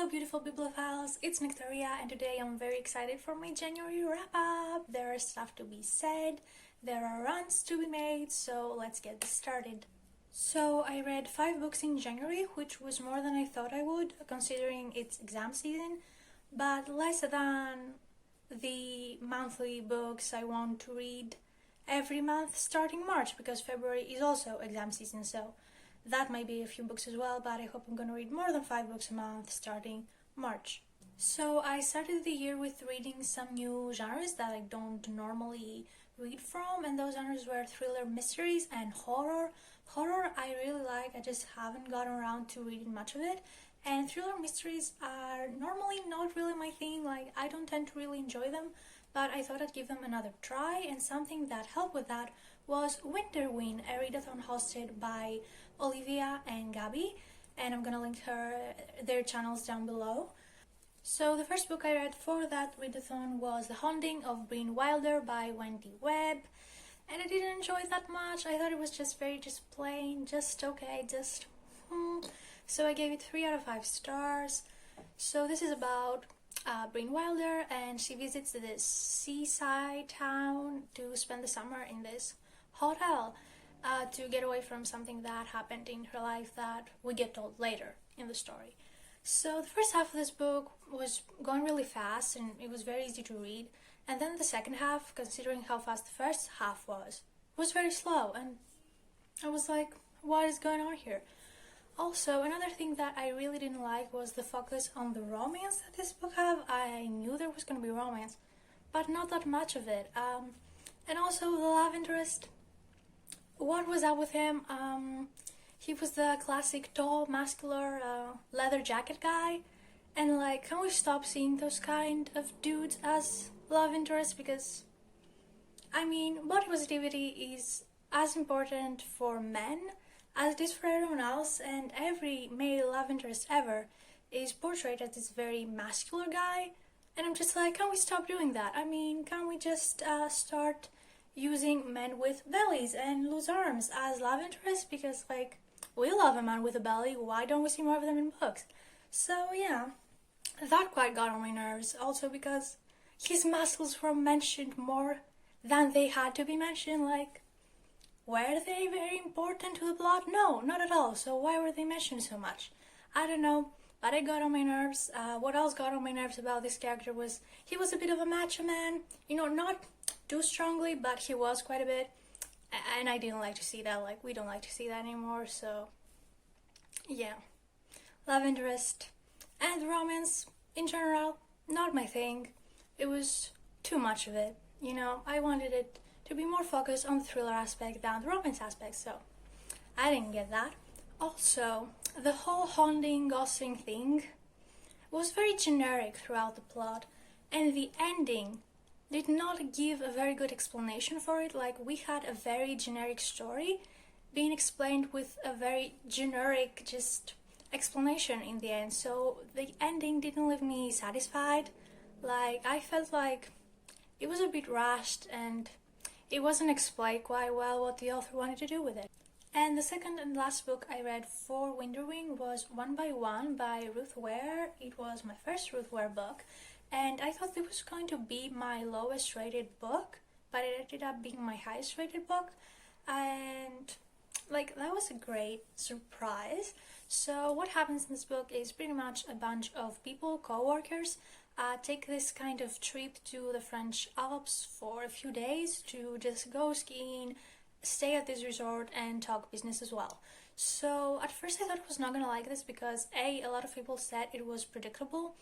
beautiful bibliophiles, it's Nektaria and today I'm very excited for my January wrap-up. There is stuff to be said, there are runs to be made, so let's get this started. So I read 5 books in January, which was more than I thought I would, considering it's exam season, but less than the monthly books I want to read every month starting March, because February is also exam season, so that might be a few books as well, but I hope I'm going to read more than 5 books a month starting March. So I started the year with reading some new genres that I don't normally read from, and those genres were thriller, mysteries, and horror. Horror I really like, I just haven't gotten around to reading much of it, and thriller mysteries are normally not really my thing, like I don't tend to really enjoy them, but I thought I'd give them another try, and something that helped with that was Winter Wind, a readathon hosted by Olivia and Gabby, and I'm gonna link their channels down below. So the first book I read for that readathon was The Haunting of Breen Wilder by Wendy Webb, and I didn't enjoy it that much. I thought it was just plain, just okay, so I gave it 3 out of 5 stars. So this is about Breen Wilder, and she visits this seaside town to spend the summer in this hotel to get away from something that happened in her life that we get told later in the story. So the first half of this book was going really fast and it was very easy to read, and then the second half, considering how fast the first half was very slow, and I was like, what is going on here? Also, another thing that I really didn't like was the focus on the romance that this book have. I knew there was going to be romance, but not that much of it. And also the love interest. What was up with him? He was the classic tall, muscular, leather jacket guy, and like, can we stop seeing those kind of dudes as love interests? Because, I mean, body positivity is as important for men as it is for everyone else, and every male love interest ever is portrayed as this very muscular guy, and I'm just like, can we stop doing that? I mean, can we just start using men with bellies and loose arms as love interests? Because, like, we love a man with a belly, why don't we see more of them in books? So yeah, that quite got on my nerves, also because his muscles were mentioned more than they had to be mentioned. Like, were they very important to the plot? No, not at all, so why were they mentioned so much? I don't know, but it got on my nerves. What else got on my nerves about this character was he was a bit of a macho man, you know, not too strongly, but he was quite a bit, and I didn't like to see that. Like, we don't like to see that anymore, so yeah. Love interest and romance in general, not my thing. It was too much of it, you know. I wanted it to be more focused on the thriller aspect than the romance aspect, so I didn't get that. Also, the whole haunting, gossiping thing was very generic throughout the plot, and the ending did not give a very good explanation for it. Like, we had a very generic story being explained with a very generic just explanation in the end, so the ending didn't leave me satisfied. Like, I felt like it was a bit rushed and it wasn't explained quite well what the author wanted to do with it. And the second and last book I read for Winter Wind was One by One by Ruth Ware. It was my first Ruth Ware book, and I thought it was going to be my lowest rated book, but it ended up being my highest rated book, and like, that was a great surprise. So what happens in this book is pretty much a bunch of people, co-workers, take this kind of trip to the French Alps for a few days to just go skiing, stay at this resort, and talk business as well. So at first I thought I was not gonna like this because A, a lot of people said it was predictable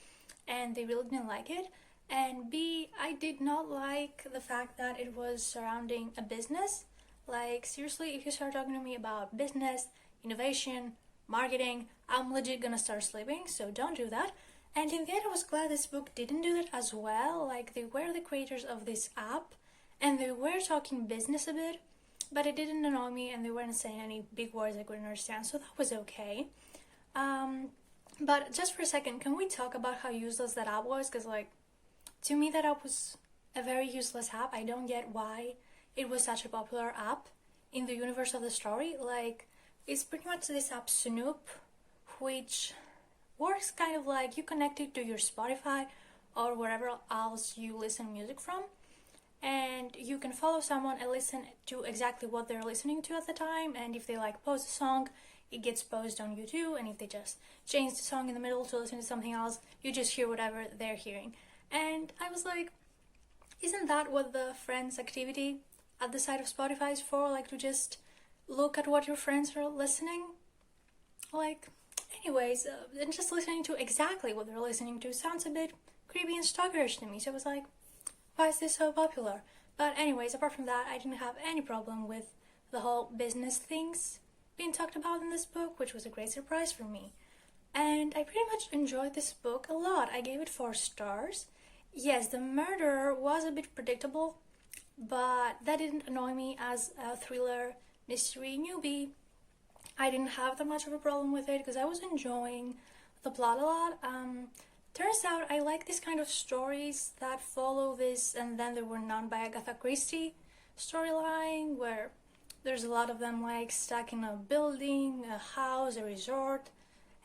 and they really didn't like it, and B, I did not like the fact that it was surrounding a business. Like, seriously, if you start talking to me about business, innovation, marketing, I'm legit gonna start sleeping, so don't do that. And in the end, I was glad this book didn't do that as well. Like, they were the creators of this app, and they were talking business a bit, but it didn't annoy me, and they weren't saying any big words I couldn't understand, so that was okay. But just for a second, can we talk about how useless that app was? Because, like, to me, that app was a very useless app. I don't get why it was such a popular app in the universe of the story. Like, it's pretty much this app Snoop, which works kind of like you connect it to your Spotify or wherever else you listen music from, and you can follow someone and listen to exactly what they're listening to at the time, and if they like post a song, it gets posted on you too, and if they just change the song in the middle to listen to something else, you just hear whatever they're hearing. And I was like, isn't that what the friends activity at the side of Spotify is for? Like, to just look at what your friends are listening? Like, anyways, and just listening to exactly what they're listening to sounds a bit creepy and stalkerish to me, so I was like, why is this so popular? But anyways, apart from that, I didn't have any problem with the whole business things being talked about in this book, which was a great surprise for me. And I pretty much enjoyed this book a lot. I gave it 4 stars. Yes, the murder was a bit predictable, but that didn't annoy me as a thriller mystery newbie. I didn't have that much of a problem with it because I was enjoying the plot a lot. Turns out I like this kind of stories that follow this and then there were none by Agatha Christie storyline, where there's a lot of them like stuck in a building, a house, a resort,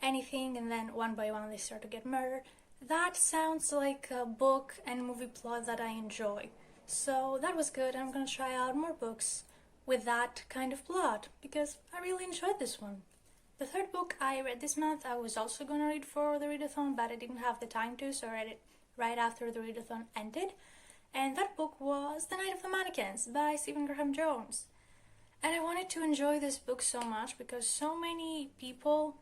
anything, and then one by one they start to get murdered. That sounds like a book and movie plot that I enjoy. So that was good. I'm gonna try out more books with that kind of plot because I really enjoyed this one. The 3rd book I read this month I was also gonna read for the readathon, but I didn't have the time to, so I read it right after the readathon ended. And that book was The Night of the Mannequins by Stephen Graham Jones. And I wanted to enjoy this book so much because so many people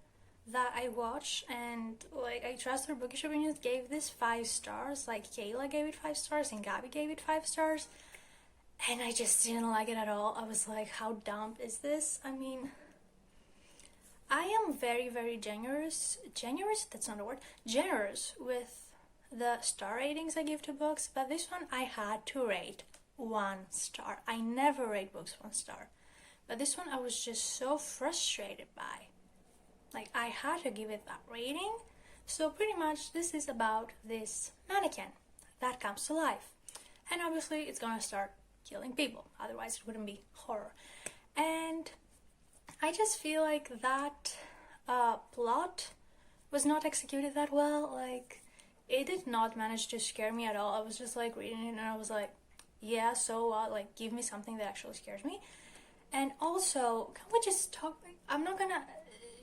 that I watch and like I trust their bookish opinions gave this 5 stars. Like Kayla gave it 5 stars and Gabby gave it 5 stars. And I just didn't like it at all. I was like, how dumb is this? I mean, I am very, very generous, that's not a word, generous with the star ratings I give to books, but this one I had to rate 1 star. I never rate books 1 star, but this one I was just so frustrated by. Like, I had to give it that rating. So pretty much this is about this mannequin that comes to life, and obviously it's gonna start killing people, otherwise it wouldn't be horror. And I just feel like that plot was not executed that well. Like, it did not manage to scare me at all. I was just like reading it and I was like, yeah, so what? Like, give me something that actually scares me. And also, can we just talk? I'm not gonna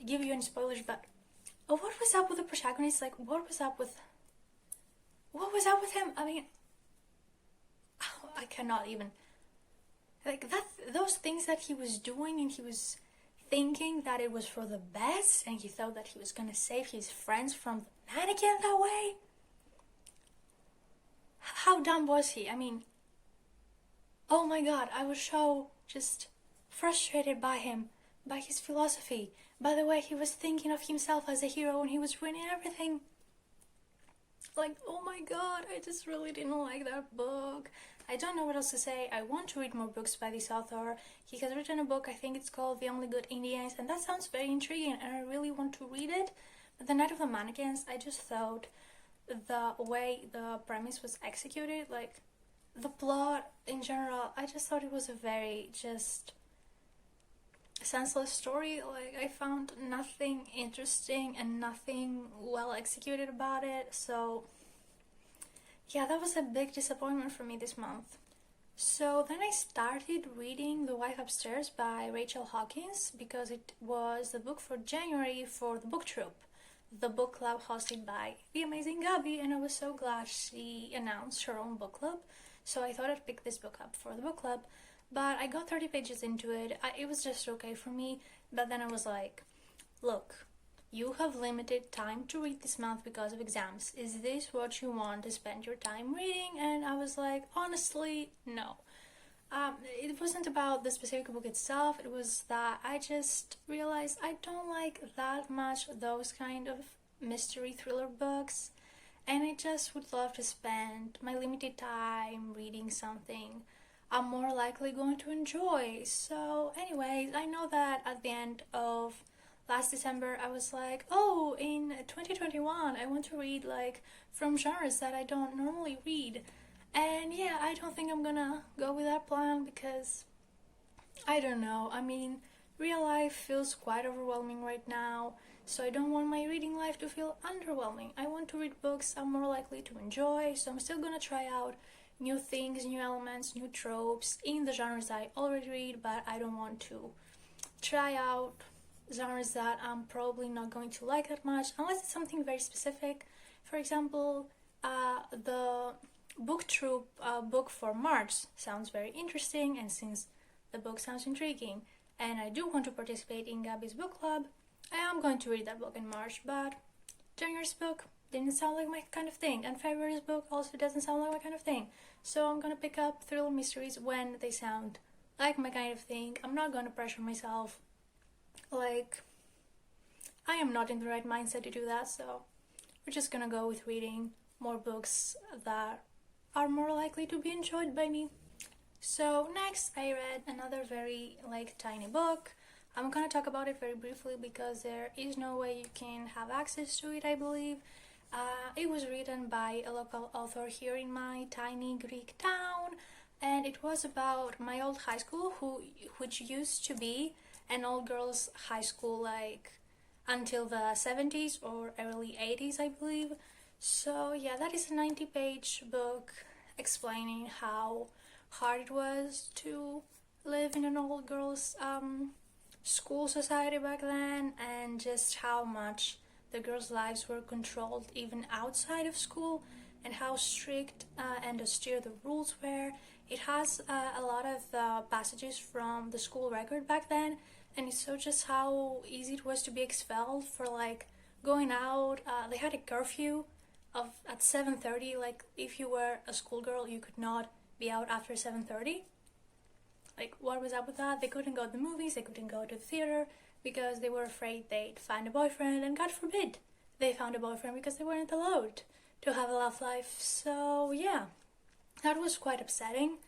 give you any spoilers, but what was up with the protagonist? Like, what was up with him? I mean, I cannot even, like, that, those things that he was doing, and he was thinking that it was for the best, and he thought that he was gonna save his friends from the mannequin that way. How dumb was he? I mean, oh my god, I was so just frustrated by him, by his philosophy, by the way he was thinking of himself as a hero when he was ruining everything. Like, oh my god, I just really didn't like that book. I don't know what else to say. I want to read more books by this author. He has written a book, I think it's called The Only Good Indians, and that sounds very intriguing and I really want to read it. But The Night of the Mannequins, I just thought the way the premise was executed, like the plot in general, I just thought it was a very just senseless story. Like, I found nothing interesting and nothing well executed about it. So yeah, that was a big disappointment for me this month. So then I started reading The Wife Upstairs by Rachel Hawkins because it was the book for January for the book troop, the book club hosted by the amazing Gabby, and I was so glad she announced her own book club. So I thought I'd pick this book up for the book club, but I got 30 pages into it. It was just okay for me, but then I was like, look, you have limited time to read this month because of exams. Is this what you want to spend your time reading? And I was like, honestly, no. It wasn't about the specific book itself, it was that I just realized I don't like that much those kind of mystery thriller books, and I just would love to spend my limited time reading something I'm more likely going to enjoy. So anyways, I know that at the end of last December I was like, oh, in 2021 I want to read like from genres that I don't normally read. And yeah, I don't think I'm gonna go with that plan because I don't know. I mean, real life feels quite overwhelming right now. So I don't want my reading life to feel underwhelming. I want to read books I'm more likely to enjoy, so I'm still gonna try out new things, new elements, new tropes in the genres I already read, but I don't want to try out genres that I'm probably not going to like that much unless it's something very specific. For example, the book troop book for March sounds very interesting, and since the book sounds intriguing and I do want to participate in Gabby's book club, I am going to read that book in March. But January's book didn't sound like my kind of thing, and February's book also doesn't sound like my kind of thing. So I'm gonna pick up thriller mysteries when they sound like my kind of thing. I'm not gonna pressure myself. Like, I am not in the right mindset to do that, so we're just gonna go with reading more books that are more likely to be enjoyed by me. So next I read another very tiny book. I'm gonna talk about it very briefly because there is no way you can have access to it, I believe. It was written by a local author here in my tiny Greek town, and it was about my old high school, which used to be an all-girls high school until the 70s or early 80s, I believe. So yeah, that is a 90-page book explaining how hard it was to live in an all-girls school society back then, and just how much the girls' lives were controlled even outside of school, and how strict and austere the rules were. It has a lot of passages from the school record back then, and it showed just how easy it was to be expelled for going out. They had a curfew at 7:30. If you were a schoolgirl, you could not be out after 7:30. What was up with that? They couldn't go to the movies, they couldn't go to the theater because they were afraid they'd find a boyfriend, and God forbid they found a boyfriend because they weren't allowed to have a love life. So yeah, that was quite upsetting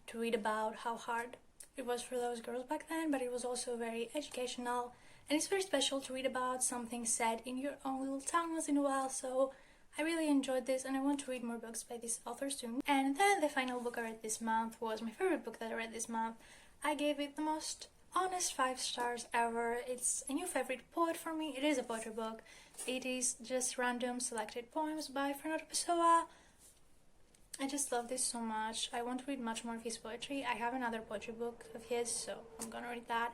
to read about how hard it was for those girls back then, but it was also very educational, and it's very special to read about something set in your own little town once in a while. So I really enjoyed this, and I want to read more books by this author soon. And then the final book I read this month was my favorite book that I read this month. I gave it the most honest 5 stars ever. It's a new favorite poet for me. It is a poetry book. It is just random selected poems by Fernando Pessoa. I just love this so much. I want to read much more of his poetry. I have another poetry book of his, so I'm gonna read that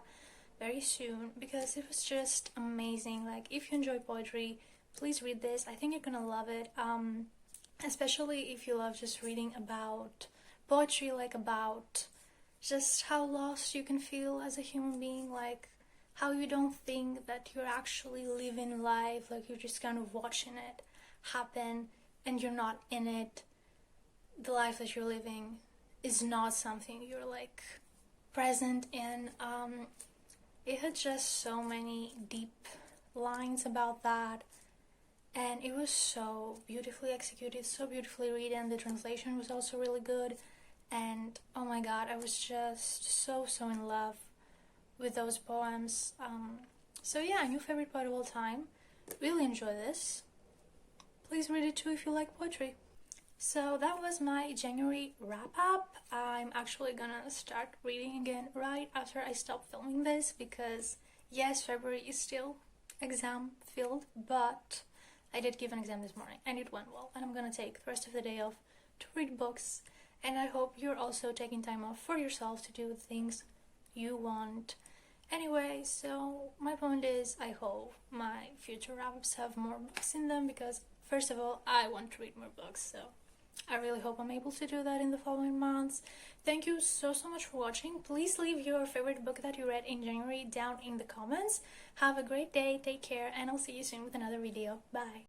very soon because it was just amazing. If you enjoy poetry, please read this. I think you're gonna love it, especially if you love just reading about poetry, about just how lost you can feel as a human being, how you don't think that you're actually living life, you're just kind of watching it happen and you're not in it. The life that you're living is not something you're present in. It had just so many deep lines about that, and it was so beautifully executed, so beautifully written. The translation was also really good, and oh my god, I was just so in love with those poems. So yeah, new favorite poet of all time. Really enjoy this. Please read it too if you like poetry. So that was my January wrap-up. I'm actually gonna start reading again right after I stop filming this because yes, February is still exam-filled, but I did give an exam this morning and it went well, and I'm gonna take the rest of the day off to read books, and I hope you're also taking time off for yourself to do the things you want. Anyway, so my point is, I hope my future wrap-ups have more books in them because first of all, I want to read more books, so I really hope I'm able to do that in the following months. Thank you so much for watching. Please leave your favorite book that you read in January down in the comments. Have a great day, take care, and I'll see you soon with another video. Bye!